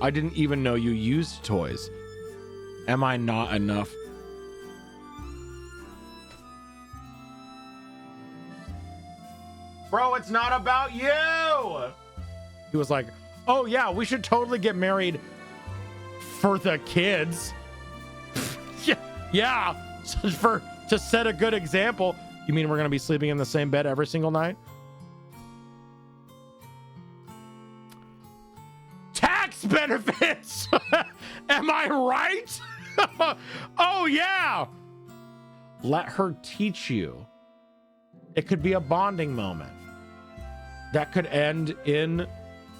I didn't even know you used toys. Am I not enough? Bro, it's not about you. He was like, oh yeah, we should totally get married for the kids. Yeah, to set a good example. You mean we're gonna be sleeping in the same bed every single night? Tax benefits. Am I right? Oh yeah. Let her teach you. It could be a bonding moment that could end in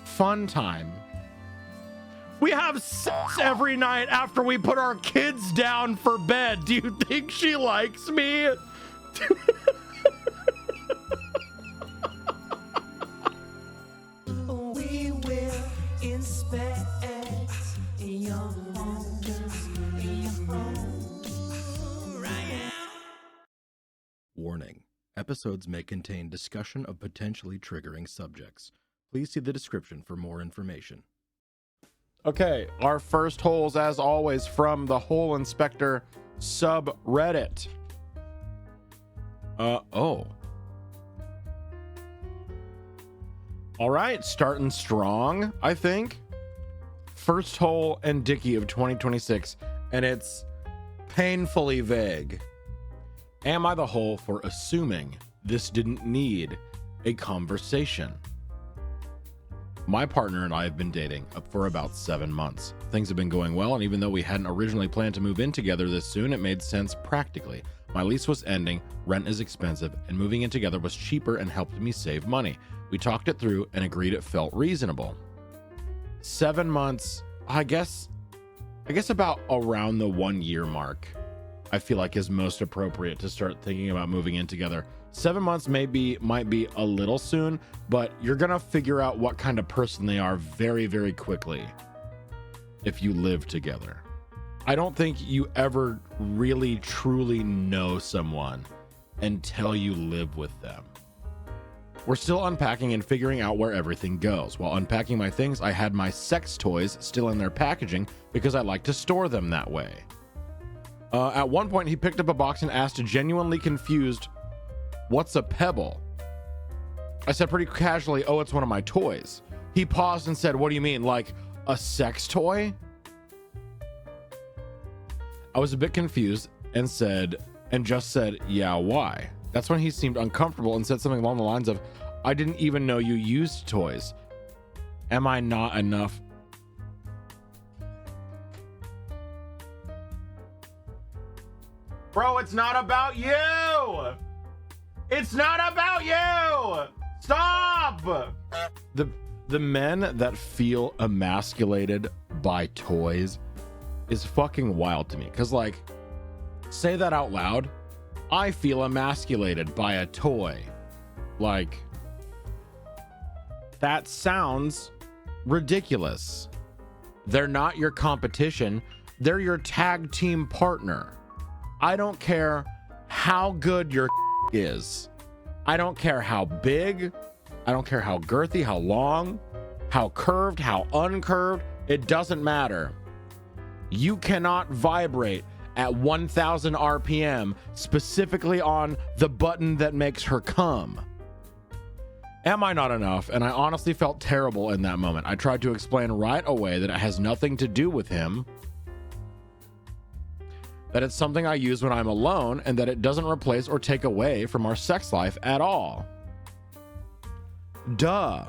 fun time. We have sex every night after we put our kids down for bed. Do you think she likes me? We will inspect your homes. Warning. Episodes may contain discussion of potentially triggering subjects. Please see the description for more information. Okay, our first holes, as always, from the Hole Inspector subreddit. Oh. All right, starting strong, I think. First hole and Dicky of 2026, and it's painfully vague. Am I the hole for assuming this didn't need a conversation? My partner and I have been dating for about 7 months. Things have been going well, and even though we hadn't originally planned to move in together this soon, it made sense practically. My lease was ending, rent is expensive, and moving in together was cheaper and helped me save money. We talked it through and agreed it felt reasonable. 7 months, I guess about around the 1 year mark, I feel like is most appropriate to start thinking about moving in together. 7 months might be a little soon, but you're gonna figure out what kind of person they are very, very quickly if you live together. I don't think you ever really truly know someone until you live with them. We're still unpacking and figuring out where everything goes. While unpacking my things, I had my sex toys still in their packaging because I like to store them that way. At one point, he picked up a box and asked, genuinely confused, "What's a Pebble?" I said pretty casually, "Oh, it's one of my toys." He paused and said, "What do you mean, like a sex toy?" I was a bit confused and just said, "Yeah, why?" That's when he seemed uncomfortable and said something along the lines of, "I didn't even know you used toys. Am I not enough?" Bro, it's not about you. It's not about you. Stop. The men that feel emasculated by toys is fucking wild to me. Cause like, say that out loud. I feel emasculated by a toy. Like, that sounds ridiculous. They're not your competition. They're your tag team partner. I don't care how good your is. I don't care how big. I don't care how girthy, how long, how curved, how uncurved. It doesn't matter. You cannot vibrate at 1000 RPM specifically on the button that makes her come. Am I not enough? And I honestly felt terrible in that moment. I tried to explain right away that it has nothing to do with him, that it's something I use when I'm alone, and that it doesn't replace or take away from our sex life at all. Duh.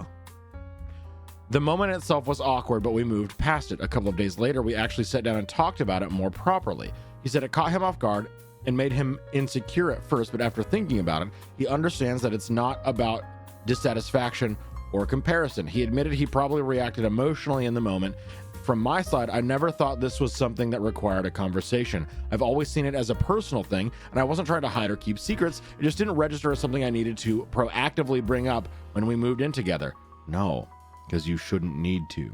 The moment itself was awkward, but we moved past it. A couple of days later, we actually sat down and talked about it more properly. He said it caught him off guard and made him insecure at first, but after thinking about it, he understands that it's not about dissatisfaction or comparison. He admitted he probably reacted emotionally in the moment. From my side, I never thought this was something that required a conversation. I've always seen it as a personal thing, and I wasn't trying to hide or keep secrets. It just didn't register as something I needed to proactively bring up when we moved in together. No, because you shouldn't need to.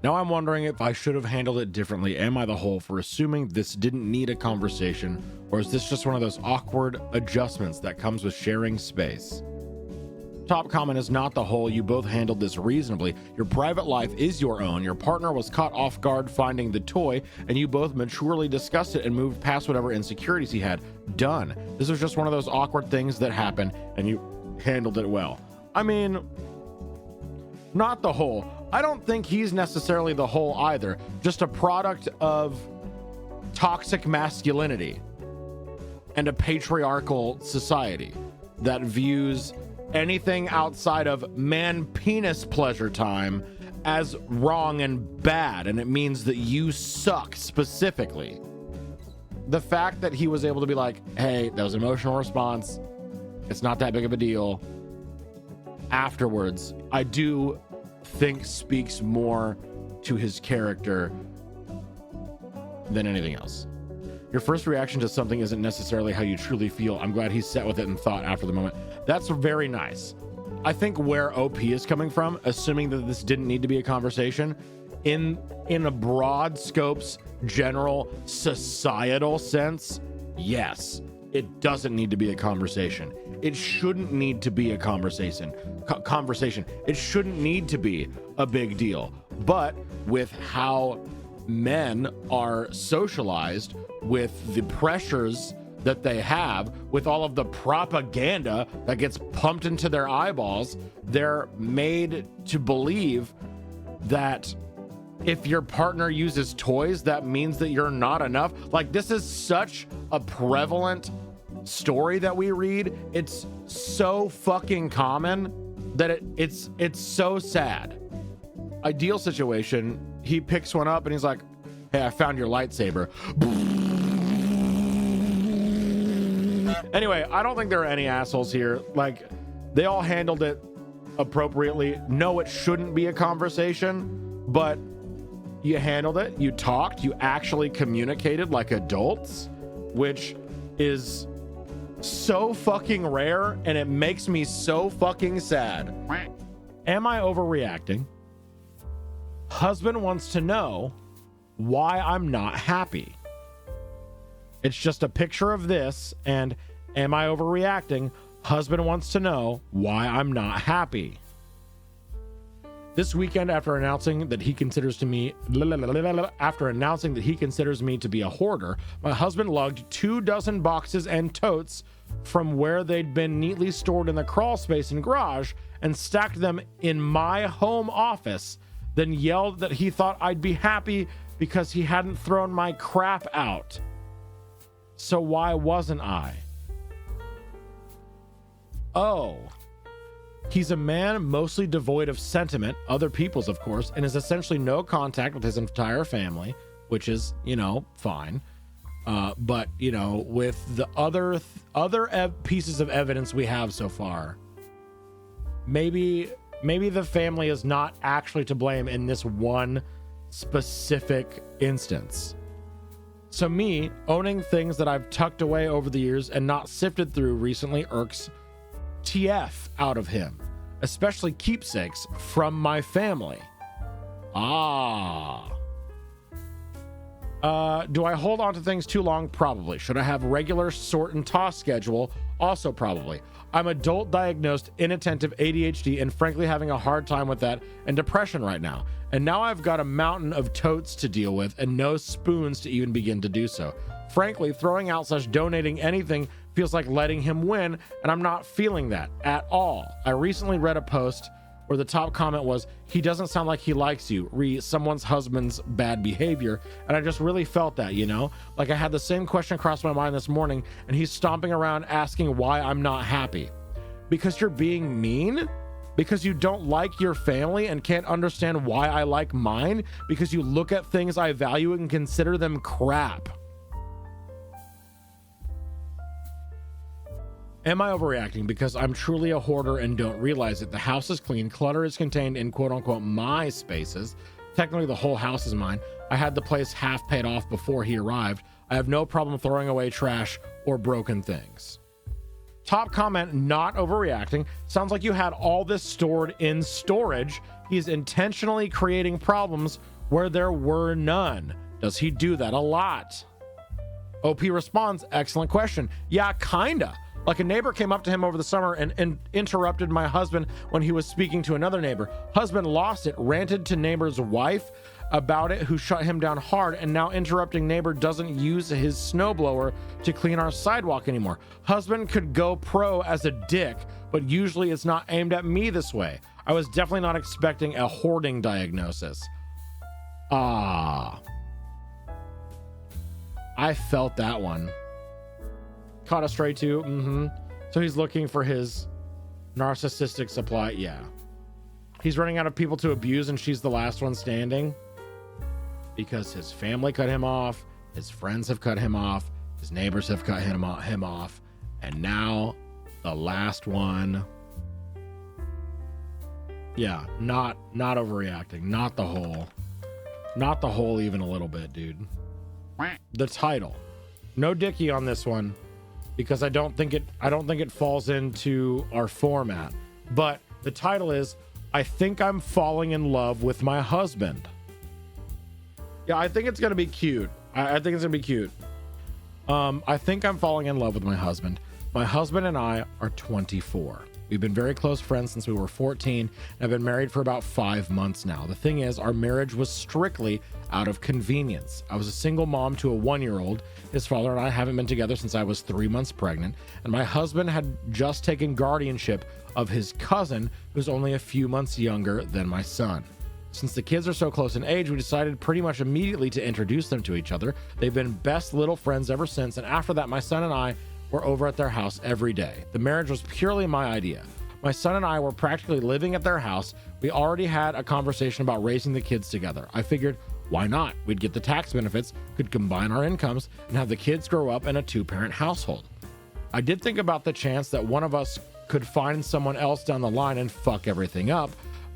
Now I'm wondering if I should have handled it differently. Am I the hole for assuming this didn't need a conversation, or is this just one of those awkward adjustments that comes with sharing space? Top comment is not the whole. You both handled this reasonably. Your private life is your own. Your partner was caught off guard finding the toy, and you both maturely discussed it and moved past whatever insecurities he had. Done. This was just one of those awkward things that happen, and you handled it well. I mean, not the whole. I don't think he's necessarily the whole either. Just a product of toxic masculinity and a patriarchal society that views anything outside of man penis pleasure time as wrong and bad, and it means that you suck specifically. The fact that he was able to be like, hey, that was an emotional response, it's not that big of a deal, afterwards, I do think speaks more to his character than anything else. Your first reaction to something isn't necessarily how you truly feel. I'm glad he sat with it and thought after the moment. That's very nice. I think where OP is coming from, assuming that this didn't need to be a conversation, in a broad scopes, general societal sense, yes, it doesn't need to be a conversation. It shouldn't need to be a conversation. It shouldn't need to be a big deal. But with how men are socialized, with the pressures that they have, with all of the propaganda that gets pumped into their eyeballs, they're made to believe that if your partner uses toys, that means that you're not enough. Like, this is such a prevalent story that we read. It's so fucking common that it's so sad. Ideal situation, he picks one up and he's like, hey, I found your lightsaber. Anyway, I don't think there are any assholes here. Like, they all handled it appropriately. No, it shouldn't be a conversation, but you handled it. You talked. You actually communicated like adults, which is so fucking rare, and it makes me so fucking sad. Am I overreacting? Husband wants to know why I'm not happy. It's just a picture of this, and am I overreacting? Husband wants to know why I'm not happy. This weekend, after announcing that he considers me to be a hoarder, my husband lugged 24 boxes and totes from where they'd been neatly stored in the crawl space and garage and stacked them in my home office, then yelled that he thought I'd be happy because he hadn't thrown my crap out. So why wasn't I? Oh. He's a man mostly devoid of sentiment, other people's of course, and has essentially no contact with his entire family, which is, fine. But, with the other pieces of evidence we have so far, maybe the family is not actually to blame in this one specific instance. So me owning things that I've tucked away over the years and not sifted through recently irks TF out of him, especially keepsakes from my family. Do I hold on to things too long? Probably. Should I have regular sort and toss schedule? Also probably. I'm adult diagnosed inattentive ADHD and frankly having a hard time with that and depression right now. And now I've got a mountain of totes to deal with and no spoons to even begin to do so. Frankly, throwing out / donating anything feels like letting him win, and I'm not feeling that at all. I recently read a post where the top comment was, he doesn't sound like he likes you, re someone's husband's bad behavior, and I just really felt that, Like I had the same question cross my mind this morning, and he's stomping around asking why I'm not happy. Because you're being mean? Because you don't like your family and can't understand why I like mine? Because you look at things I value and consider them crap? Am I overreacting because I'm truly a hoarder and don't realize it? The house is clean. Clutter is contained in quote unquote my spaces. Technically, the whole house is mine. I had the place half paid off before he arrived. I have no problem throwing away trash or broken things. Top comment, not overreacting. Sounds like you had all this stored in storage. He's intentionally creating problems where there were none. Does he do that a lot? OP responds, excellent question. Yeah, kinda. Like a neighbor came up to him over the summer and interrupted my husband when he was speaking to another neighbor. Husband lost it, ranted to neighbor's wife about it, who shut him down hard, and now interrupting neighbor doesn't use his snowblower to clean our sidewalk anymore. Husband could go pro as a dick, but usually it's not aimed at me this way. I was definitely not expecting a hoarding diagnosis. I felt that one. Caught a stray too. So he's looking for his narcissistic supply. Yeah. He's running out of people to abuse and she's the last one standing. Because his family cut him off, his friends have cut him off, his neighbors have cut him off, and now the last one. Yeah, not overreacting, not the whole even a little bit, dude. The title, no Dickie on this one, because I don't think it falls into our format. But the title is, I think I'm falling in love with my husband. Yeah, I think it's gonna be cute. I think it's gonna be cute. I think I'm falling in love with my husband. My husband and I are 24. We've been very close friends since we were 14, and I've been married for about 5 months now. The thing is, our marriage was strictly out of convenience. I was a single mom to a 1-year-old. His father and I haven't been together since I was 3 months pregnant, and my husband had just taken guardianship of his cousin, who's only a few months younger than my son. Since the kids are so close in age, we decided pretty much immediately to introduce them to each other. They've been best little friends ever since, and after that, my son and I were over at their house every day. The marriage was purely my idea. My son and I were practically living at their house. We already had a conversation about raising the kids together. I figured, why not? We'd get the tax benefits, could combine our incomes, and have the kids grow up in a 2-parent household. I did think about the chance that one of us could find someone else down the line and fuck everything up,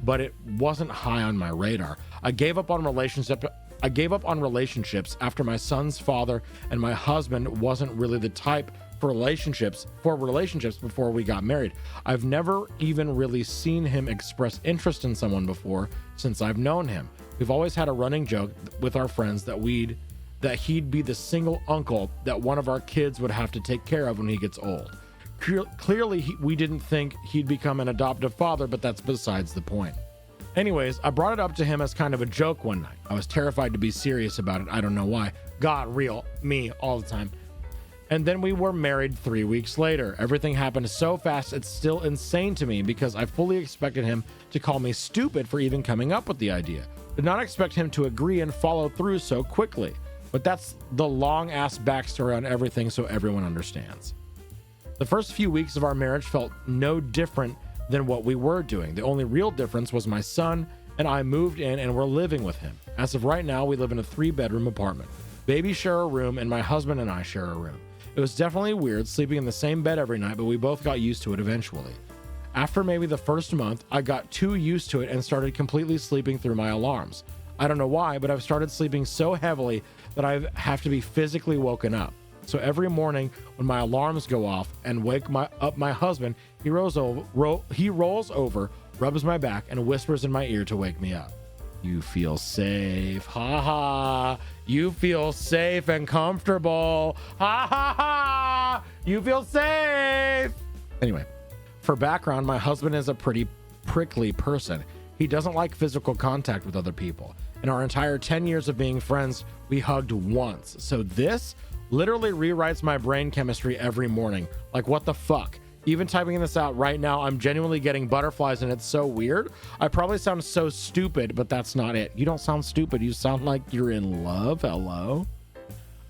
but it wasn't high on my radar. I gave up on relationships after my son's father and my husband wasn't really the type for relationships before we got married. I've never even really seen him express interest in someone before since I've known him. We've always had a running joke with our friends that he'd be the single uncle that one of our kids would have to take care of when he gets old. Clearly, we didn't think he'd become an adoptive father, but that's besides the point. Anyways, I brought it up to him as kind of a joke one night. I was terrified to be serious about it. I don't know why. God, real, me, all the time. And then we were married 3 weeks later. Everything happened so fast, it's still insane to me because I fully expected him to call me stupid for even coming up with the idea. Did not expect him to agree and follow through so quickly. But that's the long-ass backstory on everything so everyone understands. The first few weeks of our marriage felt no different than what we were doing. The only real difference was my son and I moved in and we're living with him. As of right now, we live in a 3-bedroom apartment. Baby share a room and my husband and I share a room. It was definitely weird sleeping in the same bed every night, but we both got used to it eventually. After maybe the first month, I got too used to it and started completely sleeping through my alarms. I don't know why, but I've started sleeping so heavily that I have to be physically woken up. So every morning when my alarms go off and wake up my husband, he rolls over, rubs my back, and whispers in my ear to wake me up. You feel safe, ha ha. You feel safe and comfortable, ha ha ha. You feel safe. Anyway, for background, my husband is a pretty prickly person. He doesn't like physical contact with other people. In our entire 10 years of being friends, we hugged once. So this literally rewrites my brain chemistry every morning. Like, what the fuck? Even typing this out right now, I'm genuinely getting butterflies and it's so weird. I probably sound so stupid, but that's not it. You don't sound stupid. You sound like you're in love. Hello?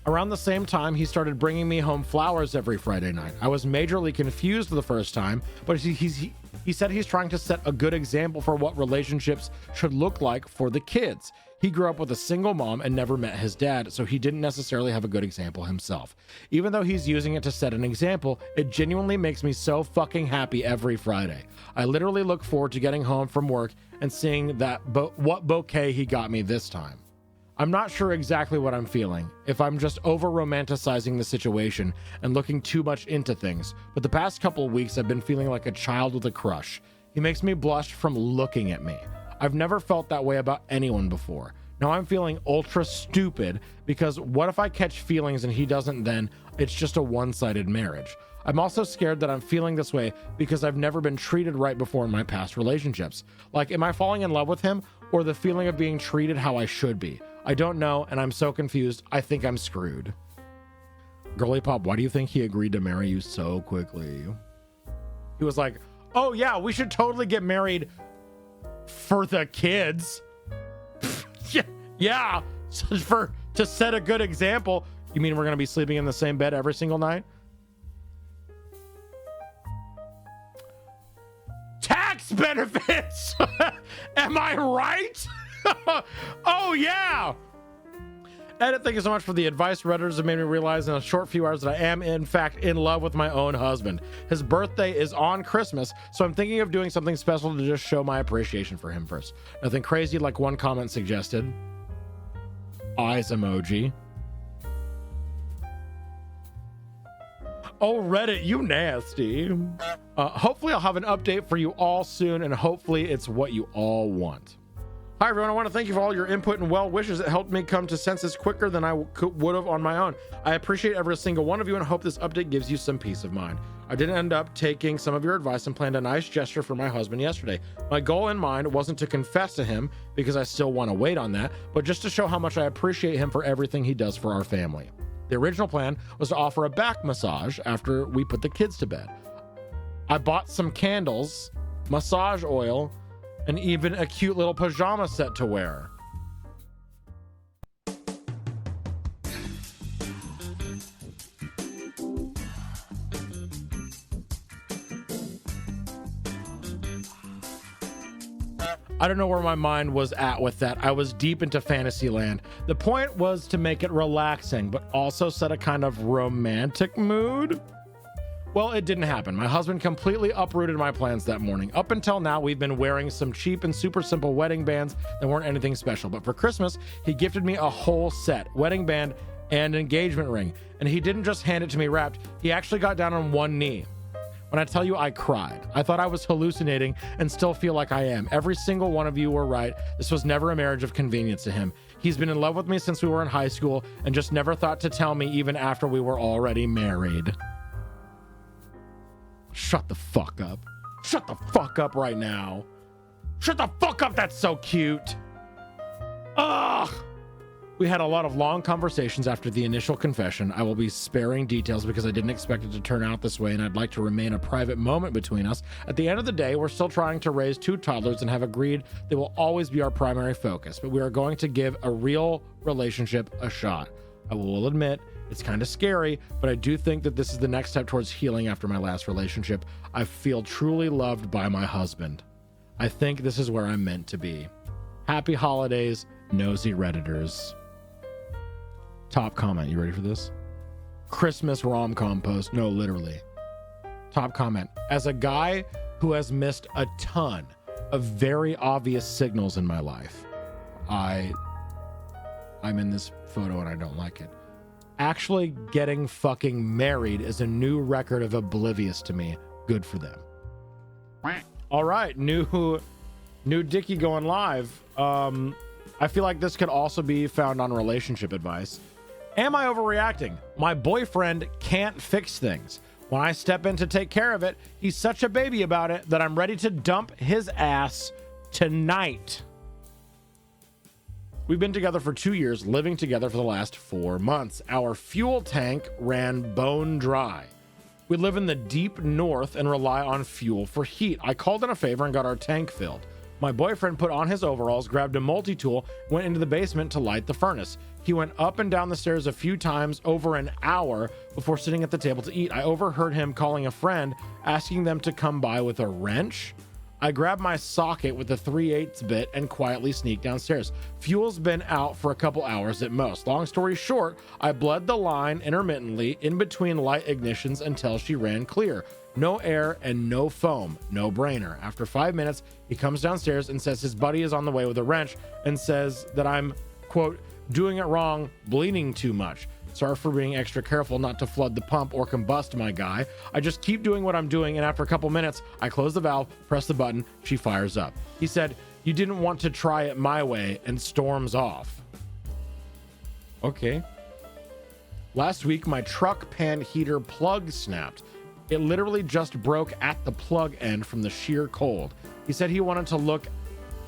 Around the same time, he started bringing me home flowers every Friday night. I was majorly confused the first time, but he said he's trying to set a good example for what relationships should look like for the kids. He grew up with a single mom and never met his dad, so he didn't necessarily have a good example himself. Even though he's using it to set an example, it genuinely makes me so fucking happy every Friday. I literally look forward to getting home from work and seeing what bouquet he got me this time. I'm not sure exactly what I'm feeling, if I'm just over-romanticizing the situation and looking too much into things, but the past couple of weeks I've been feeling like a child with a crush. He makes me blush from looking at me. I've never felt that way about anyone before. Now I'm feeling ultra stupid because what if I catch feelings and he doesn't then? It's just a one-sided marriage. I'm also scared that I'm feeling this way because I've never been treated right before in my past relationships. Like, am I falling in love with him or the feeling of being treated how I should be? I don't know, and I'm so confused. I think I'm screwed. Girly Pop, why do you think he agreed to marry you so quickly? He was like, oh yeah, we should totally get married for the kids. Yeah, to set a good example. You mean we're gonna be sleeping in the same bed every single night? Tax benefits. Am I right? Oh yeah. Edit, thank you so much for the advice. Redditors have made me realize in a short few hours that I am in fact in love with my own husband. His birthday is on Christmas, so I'm thinking of doing something special to just show my appreciation for him first. Nothing crazy like one comment suggested. Eyes emoji. Oh, Reddit, you nasty. Hopefully I'll have an update for you all soon, and hopefully it's what you all want. Hi, everyone. I want to thank you for all your input and well wishes. It helped me come to senses quicker than I would have on my own. I appreciate every single one of you and hope this update gives you some peace of mind. I did end up taking some of your advice and planned a nice gesture for my husband yesterday. My goal in mind wasn't to confess to him, because I still want to wait on that, but just to show how much I appreciate him for everything he does for our family. The original plan was to offer a back massage after we put the kids to bed. I bought some candles, massage oil, and even a cute little pajama set to wear. I don't know where my mind was at with that. I was deep into fantasy land. The point was to make it relaxing, but also set a kind of romantic mood. Well, it didn't happen. My husband completely uprooted my plans that morning. Up until now, we've been wearing some cheap and super simple wedding bands that weren't anything special. But for Christmas, he gifted me a whole set, wedding band and engagement ring. And he didn't just hand it to me wrapped. He actually got down on one knee. When I tell you I cried, I thought I was hallucinating and still feel like I am. Every single one of you were right. This was never a marriage of convenience to him. He's been in love with me since we were in high school and just never thought to tell me even after we were already married. Shut the fuck up. Shut the fuck up right now. Shut the fuck up. That's so cute. Ugh. We had a lot of long conversations after the initial confession. I will be sparing details because I didn't expect it to turn out this way, and I'd like to remain a private moment between us. At the end of the day, we're still trying to raise 2 toddlers and have agreed they will always be our primary focus, but we are going to give a real relationship a shot. I will admit, it's kind of scary, but I do think that this is the next step towards healing after my last relationship. I feel truly loved by my husband. I think this is where I'm meant to be. Happy holidays, nosy Redditors. Top comment. You ready for this? Christmas rom-com post. No, literally. Top comment. As a guy who has missed a ton of very obvious signals in my life, I'm in this photo and I don't like it. Actually getting fucking married is a new record of oblivious to me. Good for them. All right, new Dickie going live. I feel like this could also be found on relationship advice. Am I overreacting? My boyfriend can't fix things. When I step in to take care of it, he's such a baby about it that I'm ready to dump his ass tonight. We've been together for 2 years, living together for the last 4 months. Our fuel tank ran bone dry. We live in the deep north and rely on fuel for heat. I called in a favor and got our tank filled. My boyfriend put on his overalls, grabbed a multi-tool, went into the basement to light the furnace. He went up and down the stairs a few times over an hour before sitting at the table to eat. I overheard him calling a friend, asking them to come by with a wrench. I grabbed my socket with a 3/8 bit and quietly sneaked downstairs. Fuel's been out for a couple hours at most. Long story short, I bled the line intermittently in between light ignitions until she ran clear. No air and no foam. No brainer. After 5 minutes, he comes downstairs and says his buddy is on the way with a wrench and says that I'm, quote, doing it wrong, bleeding too much. Sorry for being extra careful not to flood the pump or combust my guy. I just keep doing what I'm doing, and after a couple minutes, I close the valve, press the button, she fires up. He said, "You didn't want to try it my way," and storms off. Okay. Last week, my truck pan heater plug snapped. It literally just broke at the plug end from the sheer cold. He said he wanted to look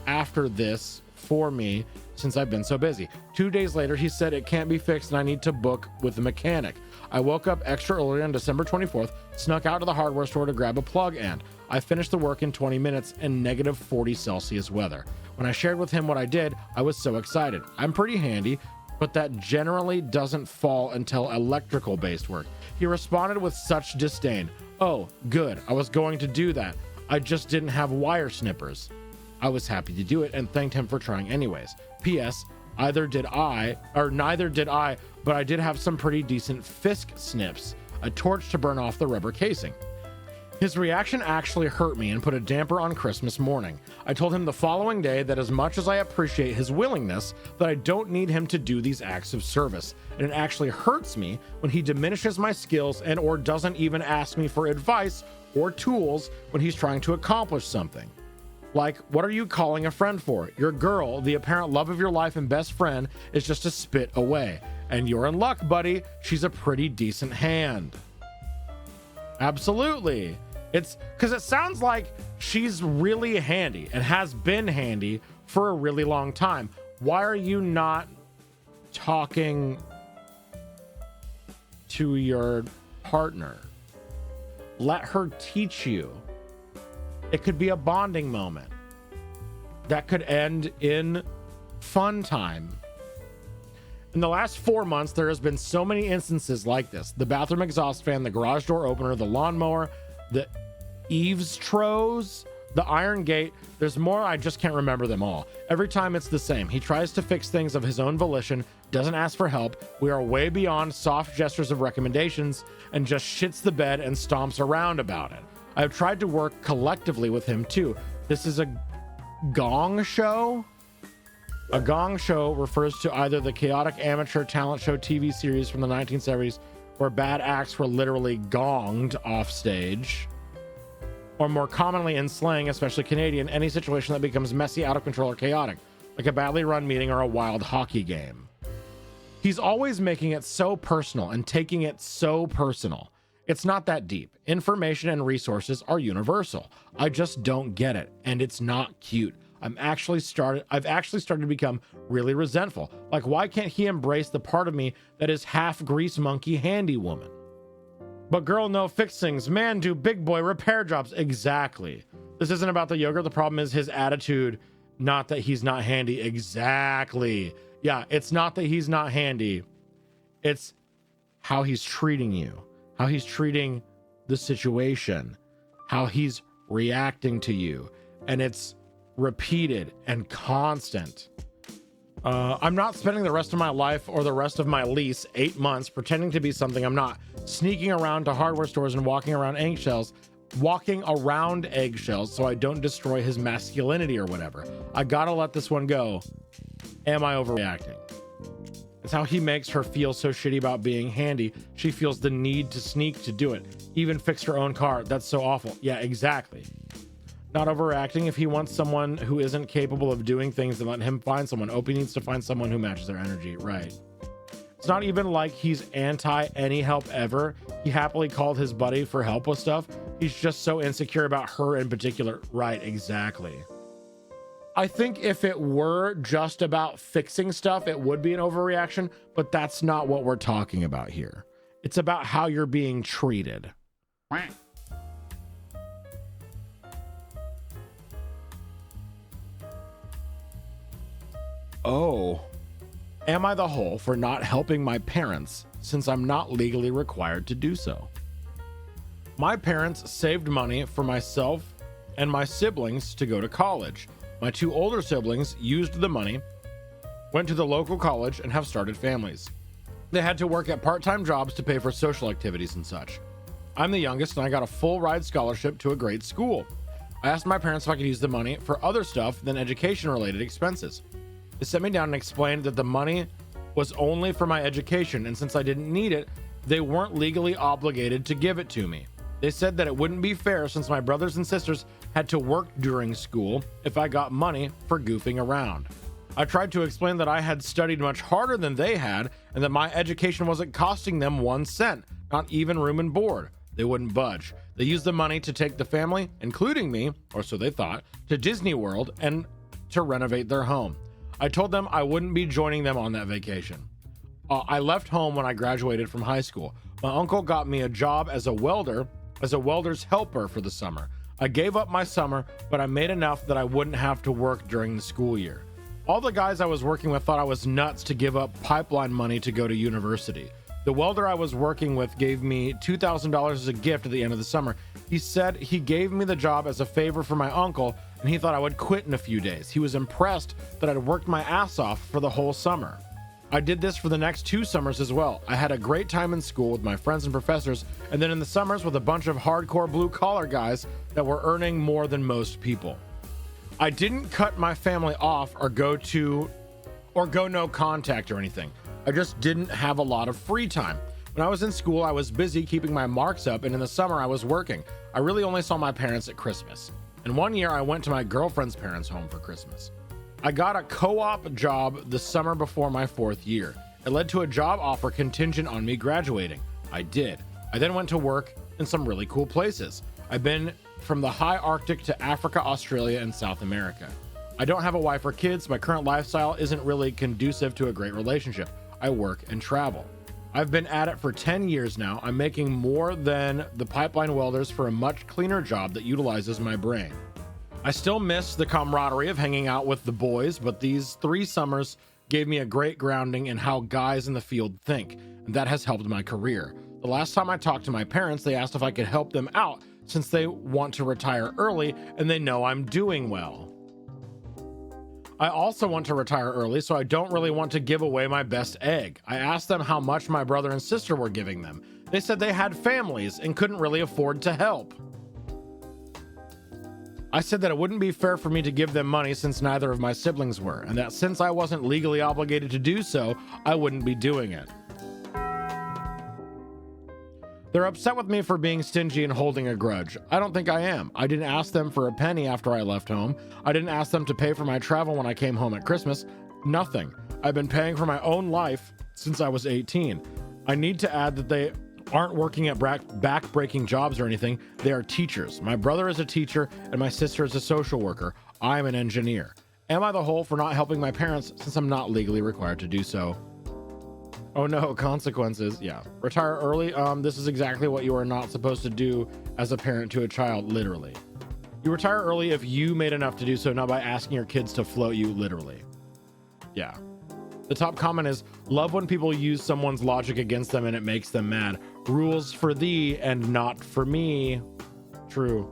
after this for me since I've been so busy. 2 days later, he said it can't be fixed and I need to book with the mechanic. I woke up extra early on December 24th, snuck out to the hardware store to grab a plug end. I finished the work in 20 minutes in negative 40 Celsius weather. When I shared with him what I did, I was so excited. I'm pretty handy, but that generally doesn't fall until electrical based work. He responded with such disdain. Oh, good. I was going to do that. I just didn't have wire snippers. I was happy to do it and thanked him for trying anyways. P.S. Neither did I, but I did have some pretty decent Fisk snips, a torch to burn off the rubber casing. His reaction actually hurt me and put a damper on Christmas morning. I told him the following day that as much as I appreciate his willingness, that I don't need him to do these acts of service. And it actually hurts me when he diminishes my skills and or doesn't even ask me for advice or tools when he's trying to accomplish something. Like, what are you calling a friend for? Your girl, the apparent love of your life and best friend, is just a spit away. And you're in luck, buddy. She's a pretty decent hand. Absolutely. It's because it sounds like she's really handy and has been handy for a really long time. Why are you not talking to your partner? Let her teach you. It could be a bonding moment that could end in fun time. In the last 4 months, there has been so many instances like this. The bathroom exhaust fan, the garage door opener, the lawnmower, the eaves trows, the iron gate. There's more, I just can't remember them all. Every time it's the same. He tries to fix things of his own volition, doesn't ask for help. We are way beyond soft gestures of recommendations and just shits the bed and stomps around about it. I've tried to work collectively with him too. This is a gong show. A gong show refers to either the chaotic amateur talent show TV series from the 1970s where bad acts were literally gonged off stage, or more commonly in slang, especially Canadian, any situation that becomes messy, out of control, or chaotic, like a badly run meeting or a wild hockey game. He's always making it so personal and taking it so personal. It's not that deep. Information and resources are universal. I just don't get it, and it's not cute. I've actually started to become really resentful. Like, why can't he embrace the part of me that is half grease monkey handy woman? But girl, no fixings. Man, do big boy repair jobs. Exactly. This isn't about the yogurt. The problem is his attitude, not that he's not handy. Exactly. Yeah, it's not that he's not handy. It's how he's treating you, how he's treating the situation, how he's reacting to you. And it's repeated and constant. I'm not spending the rest of my life or the rest of my lease 8 months pretending to be something I'm not, sneaking around to hardware stores and walking around eggshells so I don't destroy his masculinity or whatever. I gotta let this one go. Am I overreacting? It's how he makes her feel so shitty about being handy. She feels the need to sneak to do it. Even fixed her own car. That's so awful. Yeah, exactly. Not overreacting. If he wants someone who isn't capable of doing things, then let him find someone. Opie needs to find someone who matches their energy. Right. It's not even like he's anti any help ever. He happily called his buddy for help with stuff. He's just so insecure about her in particular. Right, exactly. I think if it were just about fixing stuff, it would be an overreaction, but that's not what we're talking about here. It's about how you're being treated. Oh, am I the whole for not helping my parents since I'm not legally required to do so? My parents saved money for myself and my siblings to go to college. My 2 older siblings used the money, went to the local college, and have started families. They had to work at part-time jobs to pay for social activities and such. I'm the youngest and I got a full ride scholarship to a great school. I asked my parents if I could use the money for other stuff than education-related expenses. They sat me down and explained that the money was only for my education, and since I didn't need it, they weren't legally obligated to give it to me. They said that it wouldn't be fair since my brothers and sisters had to work during school if I got money for goofing around. I tried to explain that I had studied much harder than they had and that my education wasn't costing them 1 cent, not even room and board. They wouldn't budge. They used the money to take the family, including me, or so they thought, to Disney World and to renovate their home. I told them I wouldn't be joining them on that vacation. I left home when I graduated from high school. My uncle got me a job as a welder's helper for the summer. I gave up my summer, but I made enough that I wouldn't have to work during the school year. All the guys I was working with thought I was nuts to give up pipeline money to go to university. The welder I was working with gave me $2,000 as a gift at the end of the summer. He said he gave me the job as a favor for my uncle, and he thought I would quit in a few days. He was impressed that I'd worked my ass off for the whole summer. I did this for the next 2 summers as well. I had a great time in school with my friends and professors, and then in the summers with a bunch of hardcore blue-collar guys that were earning more than most people. I didn't cut my family off or go no contact or anything. I just didn't have a lot of free time. When I was in school, I was busy keeping my marks up, and in the summer I was working. I really only saw my parents at Christmas. And one year I went to my girlfriend's parents' home for Christmas. I got a co-op job the summer before my 4th year. It led to a job offer contingent on me graduating. I did. I then went to work in some really cool places. I've been from the high Arctic to Africa, Australia, and South America. I don't have a wife or kids. My current lifestyle isn't really conducive to a great relationship. I work and travel. I've been at it for 10 years now. I'm making more than the pipeline welders for a much cleaner job that utilizes my brain. I still miss the camaraderie of hanging out with the boys, but these 3 summers gave me a great grounding in how guys in the field think, and that has helped my career. The last time I talked to my parents, they asked if I could help them out since they want to retire early and they know I'm doing well. I also want to retire early, so I don't really want to give away my best egg. I asked them how much my brother and sister were giving them. They said they had families and couldn't really afford to help. I said that it wouldn't be fair for me to give them money since neither of my siblings were, and that since I wasn't legally obligated to do so, I wouldn't be doing it. They're upset with me for being stingy and holding a grudge. I don't think I am. I didn't ask them for a penny after I left home. I didn't ask them to pay for my travel when I came home at Christmas. Nothing. I've been paying for my own life since I was 18. I need to add that they aren't working at back-breaking jobs or anything. They are teachers. My brother is a teacher and my sister is a social worker. I'm an engineer. Am I the whole for not helping my parents since I'm not legally required to do so? Oh no, consequences. Yeah. Retire early. This is exactly what you are not supposed to do as a parent to a child, literally. You retire early if you made enough to do so, not by asking your kids to float you, literally. Yeah. The top comment is, love when people use someone's logic against them and it makes them mad. Rules for thee and not for me. True.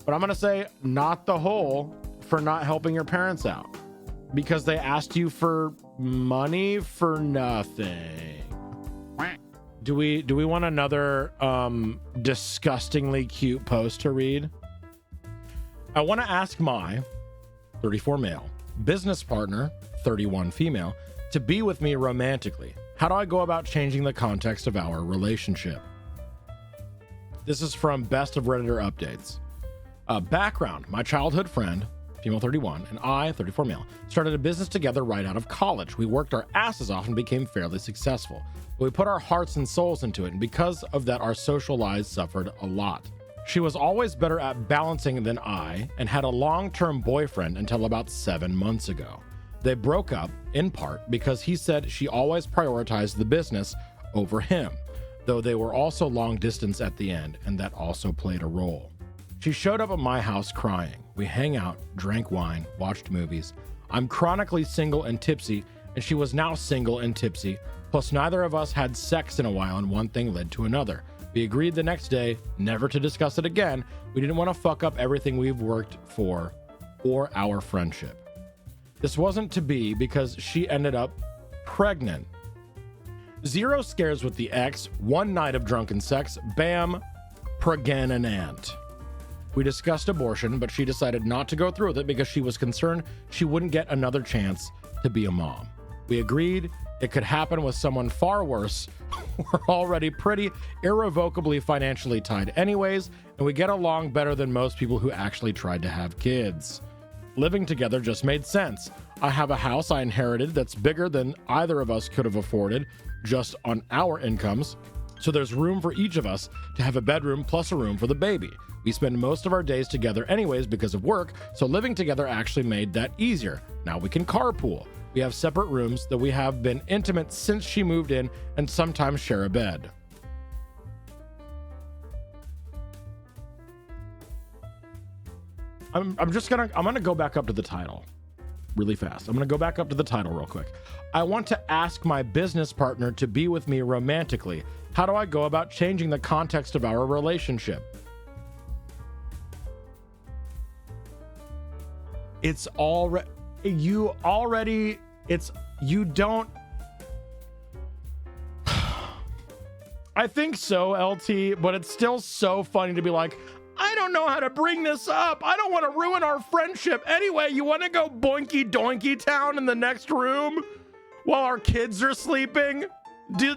But I'm going to say not the whole for not helping your parents out. Because they asked you for money for nothing. Do we want another disgustingly cute post to read? I want to ask my 34 male business partner, 31 female, to be with me romantically. How do I go about changing the context of our relationship? This is from Best of Redditor Updates. Background: my childhood friend, female 31, and I, 34 male, started a business together right out of college. We worked our asses off and became fairly successful. But we put our hearts and souls into it, and because of that, our social lives suffered a lot. She was always better at balancing than I, and had a long-term boyfriend until about 7 months ago. They broke up, in part, because he said she always prioritized the business over him, though they were also long distance at the end, and that also played a role. She showed up at my house crying. We hang out, drank wine, watched movies. I'm chronically single and tipsy, and she was now single and tipsy, plus neither of us had sex in a while, and one thing led to another. We agreed the next day never to discuss it again. We didn't want to fuck up everything we've worked for or our friendship. This wasn't to be because she ended up pregnant. 0 scares with the ex, 1 night of drunken sex, bam, pregnant. We discussed abortion, but she decided not to go through with it because she was concerned she wouldn't get another chance to be a mom. We agreed it could happen with someone far worse. We're already pretty irrevocably financially tied anyways, and we get along better than most people who actually tried to have kids. Living together just made sense. I have a house I inherited that's bigger than either of us could have afforded just on our incomes. So there's room for each of us to have a bedroom plus a room for the baby. We spend most of our days together anyways because of work, so living together actually made that easier. Now we can carpool. We have separate rooms that we have been intimate since she moved in and sometimes share a bed. I'm gonna go back up to the title really fast. I'm gonna go back up to the title real quick. I want to ask my business partner to be with me romantically. How do I go about changing the context of our relationship? It's already, you don't. I think so, LT, but it's still so funny to be like, I don't know how to bring this up. I don't want to ruin our friendship. Anyway, you want to go boinky doinky town in the next room while our kids are sleeping? Do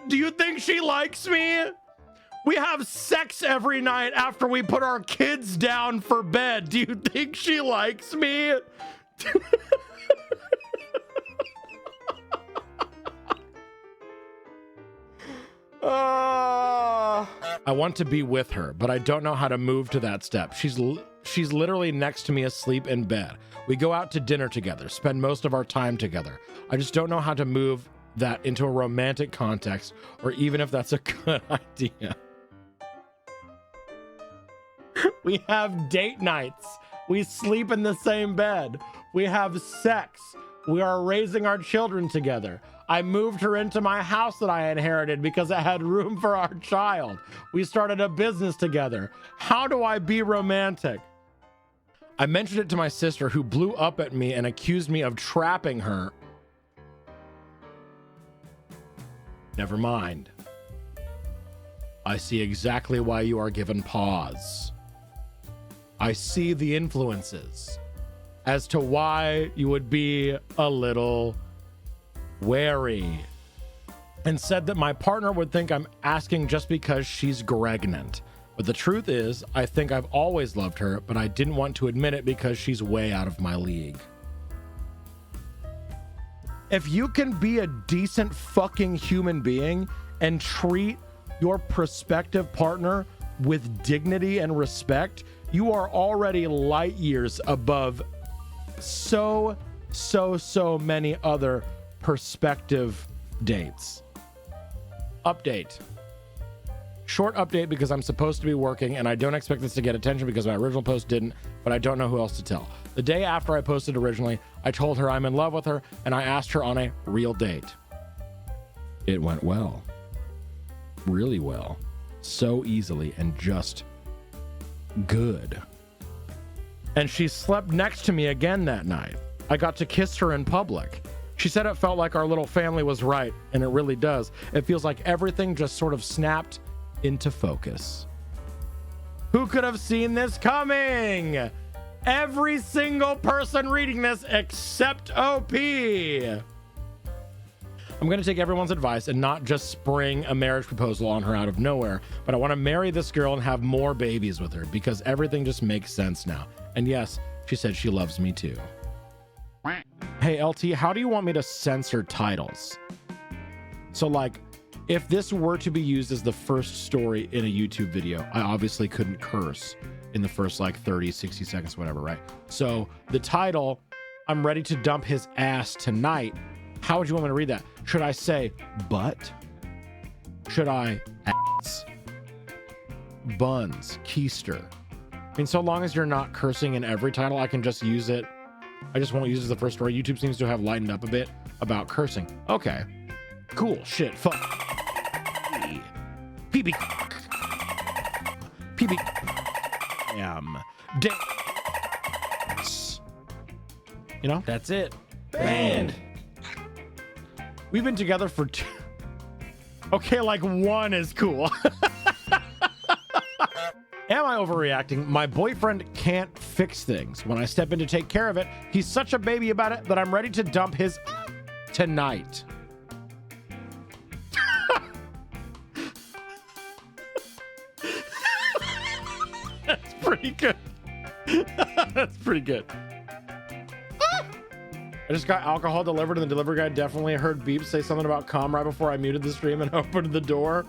you think she likes me? We have sex every night after we put our kids down for bed. Do you think she likes me? I want to be with her, but I don't know how to move to that step. She's literally next to me asleep in bed. We go out to dinner together, spend most of our time together. I just don't know how to move that into a romantic context, or even if that's a good idea. We have date nights. We sleep in the same bed. We have sex. We are raising our children together. I moved her into my house that I inherited because it had room for our child. We started a business together. How do I be romantic? I mentioned it to my sister, who blew up at me and accused me of trapping her. Never mind. I see exactly why you are given pause. I see the influences as to why you would be a little wary, and said that my partner would think I'm asking just because she's pregnant. But the truth is, I think I've always loved her, but I didn't want to admit it because she's way out of my league. If you can be a decent fucking human being and treat your prospective partner with dignity and respect, you are already light years above so many other prospective dates. Update. Short update because I'm supposed to be working and I don't expect this to get attention because my original post didn't, but I don't know who else to tell. The day after I posted originally, I told her I'm in love with her and I asked her on a real date. It went well. Really well. So easily and just good. And she slept next to me again that night. I got to kiss her in public. She said it felt like our little family was right, and it really does. It feels like everything just sort of snapped into focus. Who could have seen this coming? Every single person reading this except OP. I'm going to take everyone's advice and not just spring a marriage proposal on her out of nowhere, but I want to marry this girl and have more babies with her because everything just makes sense now. And yes, she said she loves me too. Hey, LT, how do you want me to censor titles? So, like, if this were to be used as the first story in a YouTube video, I obviously couldn't curse in the first, like, 30, 60 seconds, whatever, right? So, the title, I'm ready to dump his ass tonight. How would you want me to read that? Should I say butt? Should I ass? Buns, keister? I mean, so long as you're not cursing in every title, I can just use it. I just won't use it as the first story. YouTube seems to have lightened up a bit about cursing. Okay. Cool. Shit. Fuck. PB. PB. Dance. You know? That's it. Band. We've been together for okay, like one is cool. Am I overreacting? My boyfriend can't fix things. When I step in to take care of it, he's such a baby about it that I'm ready to dump his tonight. That's pretty good. That's pretty good. I just got alcohol delivered, and the delivery guy definitely heard beep say something about calm right before I muted the stream and opened the door.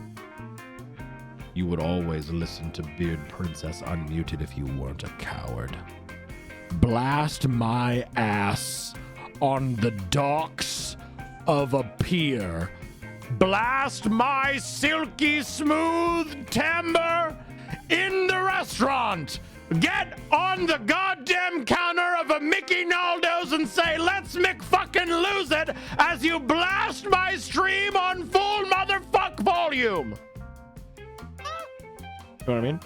You would always listen to Beard Princess unmuted if you weren't a coward. Blast my ass on the docks of a pier. Blast my silky smooth timber in the restaurant. Get on the goddamn counter of a Mickey Naldo's and say, let's McFucking lose it as you blast my stream on full motherfuck volume. You know what I mean?